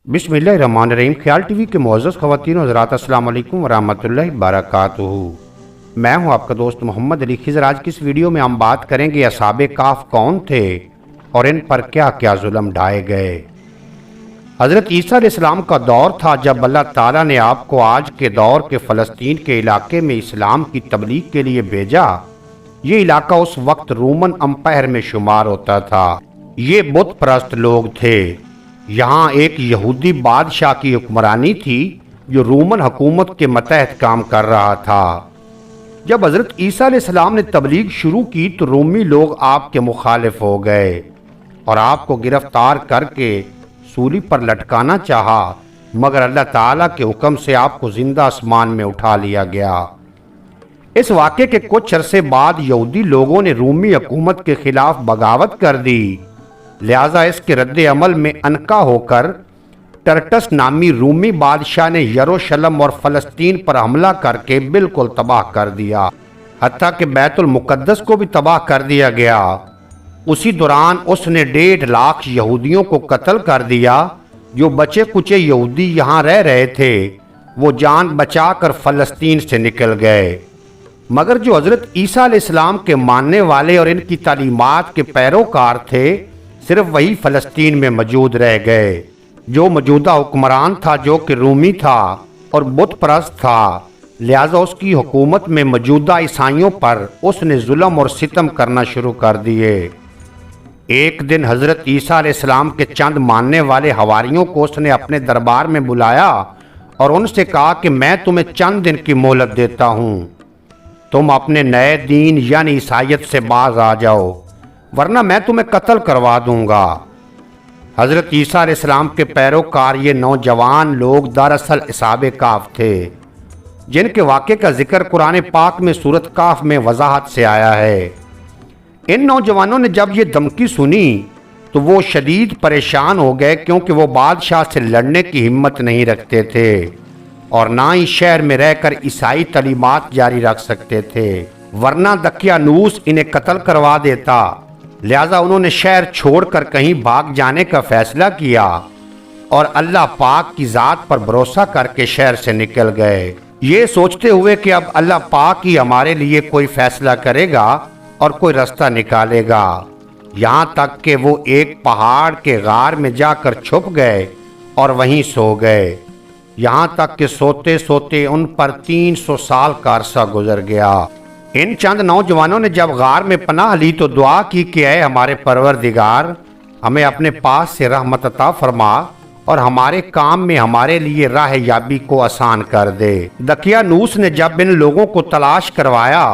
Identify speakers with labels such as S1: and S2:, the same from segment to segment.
S1: बिस्मिल्लाहिर्रहमानिर्रहीम। ख्याल टीवी के मुअज़्ज़ज़ ख़वातीन और हज़रात, अस्सलाम वालेकुम वरहमतुल्लाहि वबरकातुहू। मैं हूं आपका दोस्त मोहम्मद अली खिज़र। आज की इस वीडियो में हम बात करेंगे असहाबे काफ कौन थे और इन पर क्या क्या जुल्म ढाए गए। हज़रत ईसा अलैहिस्सलाम का दौर था जब अल्लाह ताला ने आपको आज के दौर के फ़लस्तीन के इलाके में इस्लाम की तबलीग के लिए भेजा। ये इलाका उस वक्त रोमन अम्पायर में शुमार होता था। ये बुत परस्त लोग थे। यहाँ एक यहूदी बादशाह की हुक्मरानी थी जो रोमन हुकूमत के मतहत काम कर रहा था। जब हज़रत ईसा अलैहिस्सलाम ने तबलीग शुरू की तो रोमी लोग आपके मुखालिफ हो गए और आपको गिरफ्तार करके सूली पर लटकाना चाहा, मगर अल्लाह ताला के हुक्म से आपको जिंदा आसमान में उठा लिया गया। इस वाक़े के कुछ अरसे बाद यहूदी लोगों ने रोमी हुकूमत के खिलाफ बगावत कर दी। लिहाजा इसके रद्द अमल में अनका होकर टर्टस नामी रूमी बादशाह ने यरूशलेम और फ़लस्तीन पर हमला करके बिल्कुल तबाह कर दिया, हत्ता कि बैतुल मुक़द्दस को भी तबाह कर दिया गया। उसी दौरान उसने 1.5 लाख यहूदियों को कत्ल कर दिया। जो बचे कुचे यहूदी यहाँ रह रहे थे वो जान बचाकर फ़लस्तीन से निकल गए, मगर जो हज़रत ईसा अलैहिस्सलाम के मानने वाले और इनकी तालीमात के पैरोकार थे सिर्फ वही फ़लस्तीन में मौजूद रह गए। जो मौजूदा हुक्मरान था जो कि रूमी था और बुत परस्त था, लिहाजा उसकी हुकूमत में मौजूदा ईसाइयों पर उसने जुल्म और सितम करना शुरू कर दिए। एक दिन हज़रत ईसा अलैहिस्सलाम के चंद मानने वाले हवारियों को उसने अपने दरबार में बुलाया और उनसे कहा कि मैं तुम्हें चंद दिन की मोहलत देता हूँ, तुम अपने नए दीन यानी ईसाइयत से बाज आ जाओ, वरना मैं तुम्हें कत्ल करवा दूंगा। हज़रत ईसा अलैहिस्सलाम के पैरोकार ये नौजवान लोग दरअसल असहाबे काफ थे, जिनके वाक़े का जिक्र कुरान पाक में सूरत काफ में वजाहत से आया है। इन नौजवानों ने जब ये धमकी सुनी तो वो शदीद परेशान हो गए, क्योंकि वो बादशाह से लड़ने की हिम्मत नहीं रखते थे और ना ही शहर में रहकर ईसाई तलीमात जारी रख सकते थे, वरना दकियानूस इन्हें कत्ल करवा देता। लिहाजा उन्होंने शहर छोड़कर कहीं भाग जाने का फैसला किया और अल्लाह पाक की ज़ात पर भरोसा करके शहर से निकल गए, ये सोचते हुए कि अब अल्लाह पाक ही हमारे लिए कोई फैसला करेगा और कोई रास्ता निकालेगा। यहाँ तक कि वो एक पहाड़ के गार में जाकर छुप गए और वहीं सो गए। यहाँ तक कि सोते सोते उन पर 300 साल का अरसा गुजर गया। इन चंद नौजवानों ने जब गार में पनाह ली तो दुआ की कि ऐ हमारे परवरदिगार, हमें अपने पास से रहमत अता फरमा और हमारे काम में हमारे लिए राह याबी को आसान कर दे। दकियानूस ने जब इन लोगों को तलाश करवाया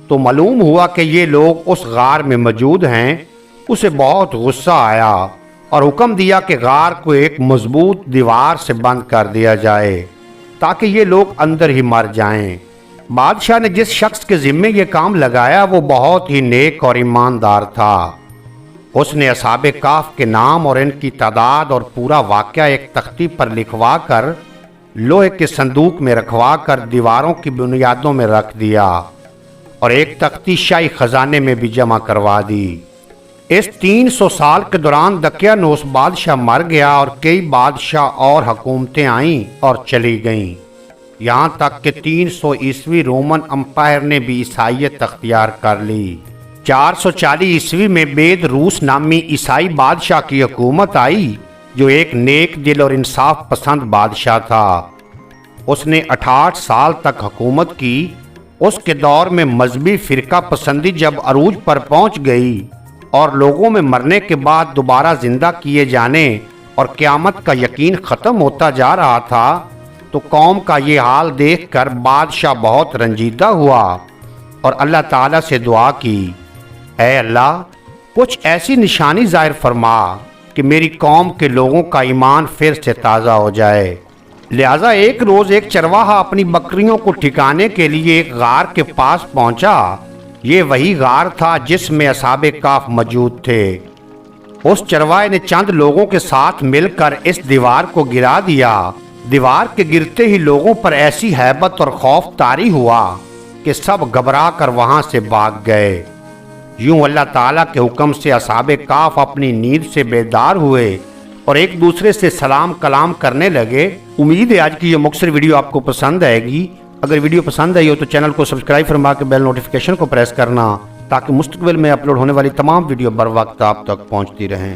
S1: तो मालूम हुआ कि ये लोग उस गार में मौजूद हैं। उसे बहुत गुस्सा आया और हुक्म दिया कि गार को एक मजबूत दीवार से बंद कर दिया जाए ताकि ये लोग अंदर ही मर जाएं। बादशाह ने जिस शख्स के जिम्मे ये काम लगाया वो बहुत ही नेक और ईमानदार था। उसने असहाबे काफ के नाम और इनकी तादाद और पूरा वाक़या एक तख्ती पर लिखवा कर लोहे के संदूक में रखवा कर दीवारों की बुनियादों में रख दिया और एक तख्ती शाही खजाने में भी जमा करवा दी। इस 300 साल के दौरान दकियानूस बादशाह मर गया और कई बादशाह और हुकूमतें आईं और चली गईं, यहाँ तक कि 300 ईस्वी रोमन अम्पायर ने भी ईसाइयत अख्तियार कर ली। 440 ईस्वी में बेद रूस नामी ईसाई बादशाह की हुकूमत आई जो एक नेक दिल और इंसाफ पसंद बादशाह था। उसने 68 साल तक हुकूमत की। उसके दौर में मजहबी फ़िरका पसंदी जब अरूज पर पहुँच गई और लोगों में मरने के बाद दोबारा जिंदा किए जाने और क़यामत का यकीन ख़त्म होता जा रहा था, तो कौम का ये हाल देखकर बादशाह बहुत रंजीदा हुआ और अल्लाह ताला से दुआ की, ऐ अल्लाह, कुछ ऐसी निशानी ज़ाहिर फरमा कि मेरी कौम के लोगों का ईमान फिर से ताज़ा हो जाए। लिहाजा एक रोज़ एक चरवाहा अपनी बकरियों को ठिकाने के लिए एक गार के पास पहुंचा। ये वही गार था जिसमें असहाबे काफ मौजूद थे। उस चरवाहे ने चंद लोगों के साथ मिलकर इस दीवार को गिरा दिया। दीवार के गिरते ही लोगों पर ऐसी हैबत और खौफ तारी हुआ कि सब घबरा कर वहां से भाग गए। यूं अल्लाह ताला के हुक्म से असहाबे काफ अपनी नींद से बेदार हुए اور ایک دوسرے سے سلام کلام کرنے لگے۔ امید ہے آج کی یہ مختصر ویڈیو آپ کو پسند آئے گی۔ اگر ویڈیو پسند آئی ہو تو چینل کو سبسکرائب فرما کے بیل نوٹیفیکیشن کو پریس کرنا، تاکہ مستقبل میں اپلوڈ ہونے والی تمام ویڈیو بر وقت آپ تک پہنچتی رہیں۔